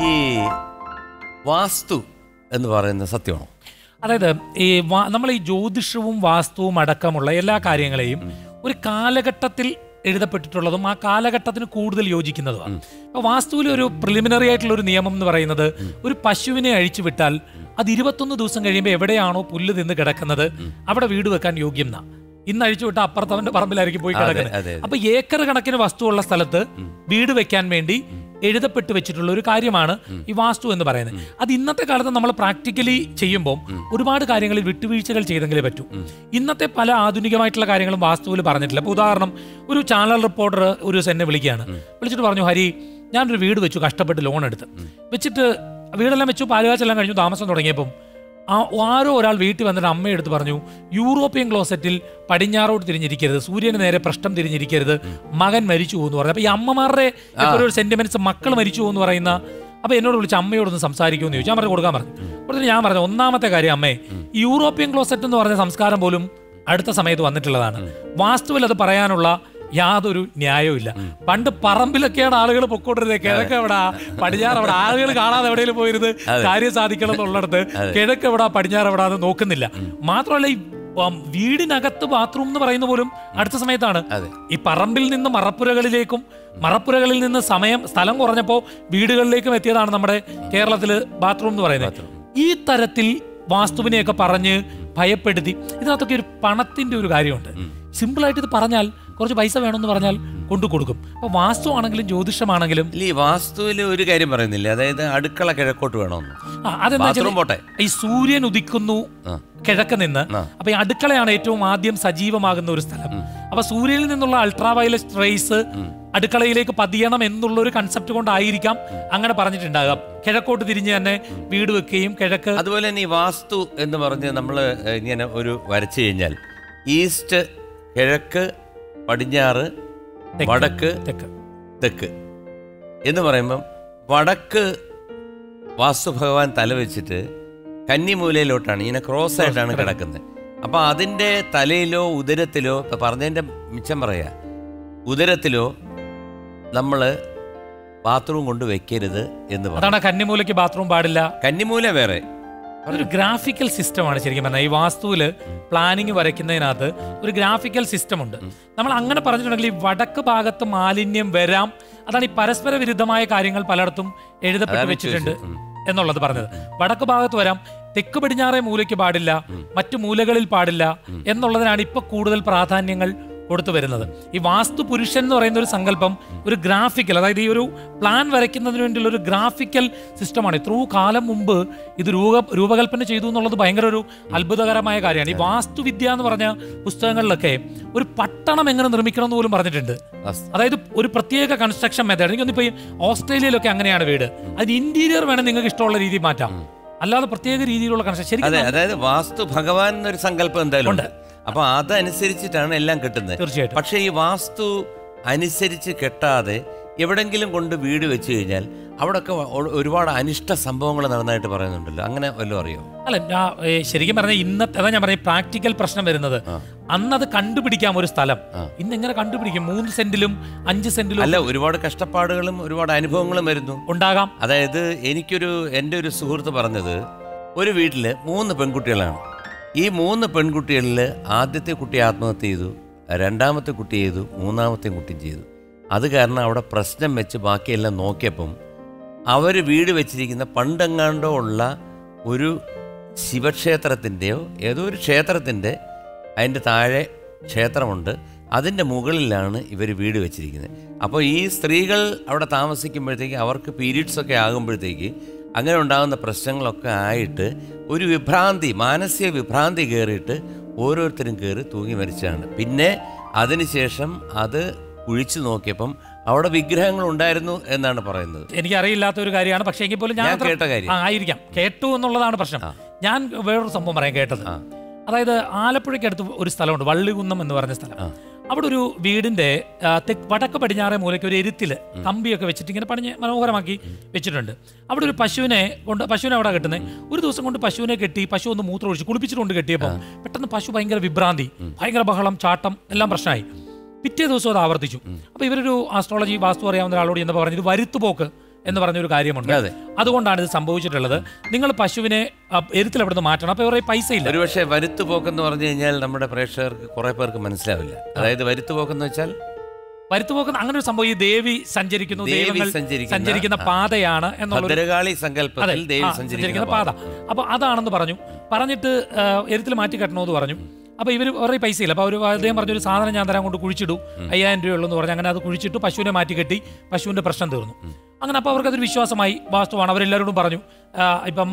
ഈ വാസ്തു എന്ന് പറയുന്നത് സത്യമാണോ? അതായത് നമ്മൾ ഈ ജ്യോതിഷവും വാസ്തുവും അടക്കമുള്ള എല്ലാ കാര്യങ്ങളെയും ഒരു കാലഘട്ടത്തിൽ എഴുതപ്പെട്ടിട്ടുള്ളതും ആ കാലഘട്ടത്തിന് കൂടുതൽ യോജിക്കുന്നതുമാണ്. അപ്പോൾ വാസ്തുവിൽ ഒരു പ്രിലിമിനറി ആയിട്ടുള്ള ഒരു നിയമം എന്ന് പറയുന്നത്, ഒരു പശുവിനെ അഴിച്ചു വിട്ടാൽ അത് 21 ദിവസം കഴിയുമ്പോൾ എവിടെയാണോ പുല്ല് തിന്ന് കിടക്കുന്നത് അവിടെ വീട് വെക്കാൻ യോഗ്യം എന്നാ. ഇന്ന് അഴിച്ചു വിട്ടാൽ അപ്പുറത്തവന്റെ പറമ്പിലായിരിക്കും പോയി കിടക്കുന്നത്. അപ്പൊ ഏക്കർ കണക്കിന് വസ്തുവുള്ള സ്ഥലത്ത് വീട് വെക്കാൻ വേണ്ടി എഴുതപ്പെട്ട് വെച്ചിട്ടുള്ള ഒരു കാര്യമാണ് ഈ വാസ്തു എന്ന് പറയുന്നത്. അത് ഇന്നത്തെ കാലത്ത് നമ്മൾ പ്രാക്ടിക്കലി ചെയ്യുമ്പോൾ ഒരുപാട് കാര്യങ്ങളിൽ വിട്ടുവീഴ്ചകൾ ചെയ്തെങ്കിലേ പറ്റൂ. ഇന്നത്തെ പല ആധുനികമായിട്ടുള്ള കാര്യങ്ങളും വാസ്തുവിൽ പറഞ്ഞിട്ടില്ല. ഇപ്പോൾ ഉദാഹരണം, ഒരു ചാനൽ റിപ്പോർട്ടർ ഒരു ദിവസം എന്നെ വിളിച്ചിട്ട് പറഞ്ഞു, ഹരി, ഞാനൊരു വീട് വെച്ചു, കഷ്ടപ്പെട്ട് ലോൺ എടുത്ത് വെച്ചിട്ട് വീടെല്ലാം വെച്ചു, പാലുകാച്ചെല്ലാം കഴിഞ്ഞു, താമസം തുടങ്ങിയപ്പം ആരോ ഒരാൾ വീട്ടിൽ വന്നിട്ട് അമ്മയെടുത്ത് പറഞ്ഞു, യൂറോപ്യൻ ക്ലോസറ്റിൽ പടിഞ്ഞാറോട്ട് തിരിഞ്ഞിരിക്കരുത്, സൂര്യന് നേരെ പൃഷ്ഠം തിരിഞ്ഞിരിക്കരുത്, മകൻ മരിച്ചു പോകുന്നു പറഞ്ഞു. അപ്പൊ ഈ അമ്മമാരുടെ ഒരു സെന്റിമെന്റ്സ്, മക്കൾ മരിച്ചു പോകുന്നു പറയുന്ന. അപ്പൊ എന്നോട് വിളിച്ച് അമ്മയോടൊന്ന് സംസാരിക്കുമെന്ന് ചോദിച്ചു. ഞാൻ പറഞ്ഞു കൊടുക്കാൻ പറഞ്ഞു. ഞാൻ പറഞ്ഞു, ഒന്നാമത്തെ കാര്യം, അമ്മേ, യൂറോപ്യൻ ക്ലോസറ്റ് എന്ന് പറഞ്ഞ സംസ്കാരം പോലും അടുത്ത സമയത്ത് വന്നിട്ടുള്ളതാണ്. വാസ്തുവിൽ അത് പറയാനുള്ള യാതൊരു ന്യായവും ഇല്ല. പണ്ട് പറമ്പിലൊക്കെയാണ് ആളുകൾ പൊക്കോണ്ടിരുന്നത്. കിഴക്ക് എവിടാ, പടിഞ്ഞാറ് എവിടെ, ആളുകൾ കാണാതെ എവിടെയെങ്കിലും പോയിരുന്നത് കാര്യം സാധിക്കണം എന്നുള്ളിടത്ത് കിഴക്ക് എവിടാ, പടിഞ്ഞാറ് എവിടാ എന്ന് നോക്കുന്നില്ല. മാത്രമല്ല, ഈ വീടിനകത്ത് ബാത്റൂം എന്ന് പറയുന്ന പോലും അടുത്ത സമയത്താണ്. ഈ പറമ്പിൽ നിന്ന് മറപ്പുരകളിലേക്കും മറപ്പുരകളിൽ നിന്ന് സ്ഥലം കുറഞ്ഞപ്പോൾ വീടുകളിലേക്കും എത്തിയതാണ് നമ്മുടെ കേരളത്തില് ബാത്റൂം എന്ന് പറയുന്നത്. ഈ തരത്തിൽ വാസ്തുവിനെയൊക്കെ പറഞ്ഞ് ഭയപ്പെടുത്തി, ഇതിനകത്തൊക്കെ ഒരു പണത്തിന്റെ ഒരു കാര്യമുണ്ട്. സിമ്പിളായിട്ട് ഇത് പറഞ്ഞാൽ, കുറച്ച് പൈസ വേണമെന്ന് പറഞ്ഞാൽ കൊണ്ടു കൊടുക്കും. അപ്പൊ വാസ്തു ആണെങ്കിലും ജ്യോതിഷമാണെങ്കിലും ഈ വാസ്തുവിൽ ഒരു കാര്യം പറയുന്നില്ല, അതായത് അടുക്കള കിഴക്കോട്ട് വേണമെന്ന്. അതെന്താ, ഈ സൂര്യൻ ഉദിക്കുന്നു കിഴക്ക് നിന്ന്. അപ്പൊ ഈ അടുക്കളയാണ് ഏറ്റവും ആദ്യം സജീവമാകുന്ന ഒരു സ്ഥലം. അപ്പൊ സൂര്യനിൽ നിന്നുള്ള അൾട്രാവയലറ്റ് റേസ് അടുക്കളയിലേക്ക് പതിയണം എന്നുള്ള ഒരു കൺസെപ്റ്റ് കൊണ്ടായിരിക്കാം അങ്ങനെ പറഞ്ഞിട്ടുണ്ടാകാം. കിഴക്കോട്ട് തിരിഞ്ഞ് തന്നെ വീട് വെക്കുകയും കിഴക്ക്. അതുപോലെ തന്നെ ഈ വാസ്തു എന്ന് പറഞ്ഞ് നമ്മൾ ഇങ്ങനെ ഒരു വരച്ചു കഴിഞ്ഞാൽ, ഈസ്റ്റ്, കിഴക്ക്, പടിഞ്ഞാറ്, വടക്ക്, തെക്ക് എന്ന് പറയുമ്പം വടക്ക് വാസ്തു ഭഗവാൻ തല വെച്ചിട്ട് കന്നിമൂലയിലോട്ടാണ്, ഇങ്ങനെ ക്രോസ് ആയിട്ടാണ് കിടക്കുന്നത്. അപ്പം അതിൻ്റെ തലയിലോ ഉദരത്തിലോ, ഇപ്പം പറഞ്ഞതിൻ്റെ മിച്ചം പറയാ, ഉദരത്തിലോ നമ്മൾ ബാത്റൂം കൊണ്ട് വെക്കരുത് എന്ന് പറഞ്ഞു. കന്നിമൂലയ്ക്ക് ബാത്റൂം പാടില്ല. കന്നിമൂല വേറെ ഒരു ഗ്രാഫിക്കൽ സിസ്റ്റമാണ് ശരിക്കും പറഞ്ഞാൽ. ഈ വാസ്തുവില് പ്ലാനിങ് വരയ്ക്കുന്നതിനകത്ത് ഒരു ഗ്രാഫിക്കൽ സിസ്റ്റം ഉണ്ട്. നമ്മൾ അങ്ങനെ പറഞ്ഞിട്ടുണ്ടെങ്കിൽ ഈ വടക്ക് ഭാഗത്ത് മാലിന്യം വരാം. അതാണ് ഈ പരസ്പര വിരുദ്ധമായ കാര്യങ്ങൾ പലയിടത്തും എഴുതപ്പെട്ട് വെച്ചിട്ടുണ്ട് എന്നുള്ളത് പറഞ്ഞത്. വടക്ക് ഭാഗത്ത് വരാം, തെക്ക് പടിഞ്ഞാറേ മൂലയ്ക്ക് പാടില്ല, മറ്റു മൂലകളിൽ പാടില്ല എന്നുള്ളതിനാണ് ഇപ്പൊ കൂടുതൽ പ്രാധാന്യങ്ങൾ കൊടുത്തു വരുന്നത്. ഈ വാസ്തു പുരുഷൻ എന്ന് പറയുന്ന ഒരു സങ്കല്പം ഒരു ഗ്രാഫിക്കൽ, അതായത് ഈ ഒരു പ്ലാൻ വരയ്ക്കുന്നതിന് വേണ്ടിയുള്ള ഒരു ഗ്രാഫിക്കൽ സിസ്റ്റമാണ്. ഇത്രയും കാലം മുമ്പ് ഇത് രൂപകൽപ്പന ചെയ്തു എന്നുള്ളത് ഭയങ്കര ഒരു അത്ഭുതകരമായ കാര്യമാണ്. ഈ വാസ്തുവിദ്യ എന്ന് പറഞ്ഞ പുസ്തകങ്ങളിലൊക്കെ ഒരു പട്ടണം എങ്ങനെ നിർമ്മിക്കണം എന്ന് പോലും പറഞ്ഞിട്ടുണ്ട്. അതായത് ഒരു പ്രത്യേക കൺസ്ട്രക്ഷൻ മെത്തേഡ്. എനിക്കൊന്നിപ്പോ ഓസ്ട്രേലിയയിലൊക്കെ അങ്ങനെയാണ് വീട്. അതിന് ഇന്റീരിയർ വേണം നിങ്ങൾക്ക് ഇഷ്ടമുള്ള രീതി മാറ്റാം, അല്ലാതെ പ്രത്യേക രീതിയിലുള്ള കൺസ്ട്രക്ഷൻ. അതായത് വാസ്തു ഭഗവാൻ എന്നൊരു സങ്കല്പം എന്തായാലും ഉണ്ട്. അപ്പൊ അതനുസരിച്ചിട്ടാണ് എല്ലാം കിട്ടുന്നത്. തീർച്ചയായിട്ടും. പക്ഷെ ഈ വാസ്തു അനുസരിച്ച് കെട്ടാതെ എവിടെങ്കിലും കൊണ്ട് വീട് വെച്ച് കഴിഞ്ഞാൽ അവിടെയൊക്കെ ഒരുപാട് അനിഷ്ട സംഭവങ്ങൾ നടന്നതായിട്ട് പറയുന്നുണ്ടല്ലോ, അങ്ങനെ വല്ലതും അറിയോ? അല്ല, ശരിക്കും പറഞ്ഞാൽ ഇന്നത്തെ അതാ ഞാൻ പറഞ്ഞ പ്രാക്ടിക്കൽ പ്രശ്നം വരുന്നത്. അന്നത് കണ്ടുപിടിക്കാം ഒരു സ്ഥലം, ഇന്ന് എങ്ങനെ കണ്ടുപിടിക്കും? 3 സെന്റിലും 5 സെന്റിലും അല്ല, ഒരുപാട് കഷ്ടപ്പാടുകളും ഒരുപാട് അനുഭവങ്ങളും വരുന്നു ഉണ്ടാകാം. അതായത് എൻ്റെ ഒരു സുഹൃത്ത് പറഞ്ഞത്, ഒരു വീട്ടില് 3 പെൺകുട്ടികളാണ്. ഈ 3 പെൺകുട്ടികളിൽ ആദ്യത്തെ കുട്ടി ആത്മഹത്യ ചെയ്തു, രണ്ടാമത്തെ കുട്ടി ചെയ്തു, മൂന്നാമത്തെ കുട്ടി ചെയ്തു. അത് കാരണം അവിടെ പ്രശ്നം വെച്ച് ബാക്കിയെല്ലാം നോക്കിയപ്പം അവർ വീട് വെച്ചിരിക്കുന്ന പണ്ടെങ്ങാണ്ടോ ഉള്ള ഒരു ശിവക്ഷേത്രത്തിൻ്റെയോ ഏതോ ഒരു ക്ഷേത്രത്തിൻ്റെ അതിൻ്റെ താഴെ ക്ഷേത്രമുണ്ട്, അതിൻ്റെ മുകളിലാണ് ഇവർ വീട് വെച്ചിരിക്കുന്നത്. അപ്പോൾ ഈ സ്ത്രീകൾ അവിടെ താമസിക്കുമ്പോഴത്തേക്ക് അവർക്ക് പീരീഡ്സൊക്കെ ആകുമ്പോഴത്തേക്ക് അങ്ങനെ ഉണ്ടാകുന്ന പ്രശ്നങ്ങളൊക്കെ ആയിട്ട് ഒരു വിഭ്രാന്തി, മാനസിക വിഭ്രാന്തി കയറിയിട്ട് ഓരോരുത്തരും കയറി തൂങ്ങി മരിച്ചാണ്. പിന്നെ അതിനുശേഷം അത് കുഴിച്ചു നോക്കിയപ്പം അവിടെ വിഗ്രഹങ്ങൾ ഉണ്ടായിരുന്നു എന്നാണ് പറയുന്നത്. എനിക്കറിയില്ലാത്ത ഒരു കാര്യമാണ്, പക്ഷേ എങ്കിൽ പോലും ഞാൻ കേട്ട കാര്യം ആയിരിക്കാം, കേട്ടു എന്നുള്ളതാണ് പ്രശ്നം. ഞാൻ വേറൊരു സംഭവം പറയാൻ കേട്ടത്. അതായത് ആലപ്പുഴയ്ക്കടുത്ത് ഒരു സ്ഥലമുണ്ട്, വള്ളികുന്നം എന്ന് പറഞ്ഞ സ്ഥലം. അവിടെ ഒരു വീടിന്റെ വടക്ക് പടിഞ്ഞാറേ മൂലയ്ക്ക് ഒരു എരുത്തില് കമ്പിയൊക്കെ വെച്ചിട്ട് ഇങ്ങനെ പണിഞ്ഞ് മനോഹരമാക്കി വെച്ചിട്ടുണ്ട്. അവിടെ ഒരു പശുവിനെ അവിടെ കെട്ടുന്നത്. ഒരു ദിവസം കൊണ്ട് പശുവിനെ കെട്ടി, പശു ഒന്ന് മൂത്രം ഒഴിച്ച് കുളിപ്പിച്ചിട്ടുണ്ട് കെട്ടിയപ്പോൾ പെട്ടെന്ന് പശു ഭയങ്കര വിഭ്രാന്തി, ഭയങ്കര ബഹളം, ചാട്ടം, എല്ലാം പ്രശ്നമായി. പിറ്റേ ദിവസം അത് ആവർത്തിച്ചു. അപ്പോൾ ഇവരൊരു ആസ്ട്രോളജി വാസ്തു അറിയാവുന്ന ഒരാളോട് എന്ന് പറഞ്ഞു, ഇത് വരുത്തുപോക്ക് എന്ന് പറഞ്ഞൊരു കാര്യമുണ്ട്. അതുകൊണ്ടാണ് ഇത് സംഭവിച്ചിട്ടുള്ളത്. നിങ്ങൾ പശുവിനെ എരുത്തിൽ അവിടെ നിന്ന് മാറ്റണം. അപ്പോൾ ഇവരുടെ പൈസ ഇല്ല. ഒരുപക്ഷെ വരുത്തുപോക്കെന്ന് പറഞ്ഞു കഴിഞ്ഞാൽ നമ്മുടെ പ്രേക്ഷകർക്ക് കുറെ പേർക്ക് മനസ്സിലാവില്ല. അതായത് വരുത്തുപോക്കെന്ന് വെച്ചാൽ വരുത്തുപോക്കുന്ന അങ്ങനെ ഒരു സംഭവം ഈ ദേവി സഞ്ചരിക്കുന്നു, ദൈവങ്ങൾ സഞ്ചരിക്കുന്ന പാതയാണ് എന്നുള്ള സഞ്ചരിക്കുന്ന പാത. അപ്പൊ അതാണെന്ന് പറഞ്ഞിട്ട് എരുത്തിൽ മാറ്റി കെട്ടണമെന്ന് പറഞ്ഞു. അപ്പോൾ ഇവർ അവരുടെ പൈസ ഇല്ല. അപ്പോൾ അദ്ദേഹം പറഞ്ഞൊരു സാധനം ഞാൻ തരാൻ കൊണ്ട് കുഴിച്ചിടൂ, 5000 രൂപയുള്ളൂ എന്ന് പറഞ്ഞ് അങ്ങനെ അത് കുഴിച്ചിട്ട് പശുവിനെ മാറ്റി കെട്ടി, പശുവിൻ്റെ പ്രശ്നം തീർന്നു. അങ്ങനെ അപ്പോൾ അവർക്കതൊരു വിശ്വാസമായി, വാസ്തുവാണ്. അവരെല്ലാവരോടും പറഞ്ഞു, ഇപ്പം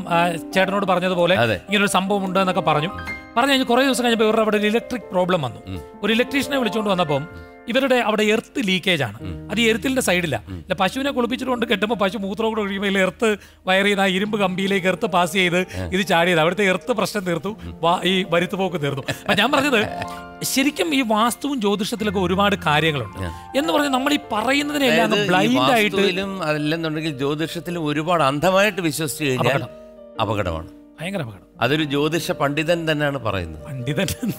ചേട്ടനോട് പറഞ്ഞതുപോലെ ഇങ്ങനൊരു സംഭവം ഉണ്ട് എന്നൊക്കെ പറഞ്ഞു കഴിഞ്ഞ് കുറേ ദിവസം കഴിഞ്ഞപ്പോൾ ഇവരുടെ അവിടെ ഒരു ഇലക്ട്രിക് പ്രോബ്ലം വന്നു. ഒരു ഇലക്ട്രീഷ്യനെ വിളിച്ചുകൊണ്ട് വന്നപ്പം ഇവരുടെ അവിടെ എർത്ത് ലീക്കേജ് ആണ്. അത് ഈ എർത്തിന്റെ സൈഡില്ല. പശുവിനെ കുളിപ്പിച്ചിട്ടുണ്ട് കെട്ടുമ്പോൾ പശു മൂത്രം കൂടെ ഒഴിയുമ്പോൾ എർത്ത് വയർ ചെയ്ത് ആ ഇരുമ്പ് കമ്പിയിലേക്ക് എർത്ത് പാസ് ചെയ്ത് ഇത് ചാടിയത്. അവിടുത്തെ എർത്ത് പ്രശ്നം തീർത്തു, ഈ വരുത്തുപോക്ക് തീർത്തു. അപ്പം ഞാൻ പറഞ്ഞത് ശരിക്കും ഈ വാസ്തുവും ജ്യോതിഷത്തിലൊക്കെ ഒരുപാട് കാര്യങ്ങളുണ്ട് എന്ന് പറഞ്ഞാൽ നമ്മൾ ഈ പറയുന്നതിനെല്ലാം ബ്ലൈൻഡ് ആയിട്ട് അല്ലെന്നുണ്ടെങ്കിൽ ജ്യോതിഷത്തിലും ഒരുപാട് അന്ധമായിട്ട് വിശ്വസിച്ച് കഴിഞ്ഞാൽ അപകടമാണ്, ഭയങ്കര അപകടം. അതൊരു ജ്യോതിഷ പണ്ഡിതൻ തന്നെയാണ് പറയുന്നത്. പണ്ഡിതൻ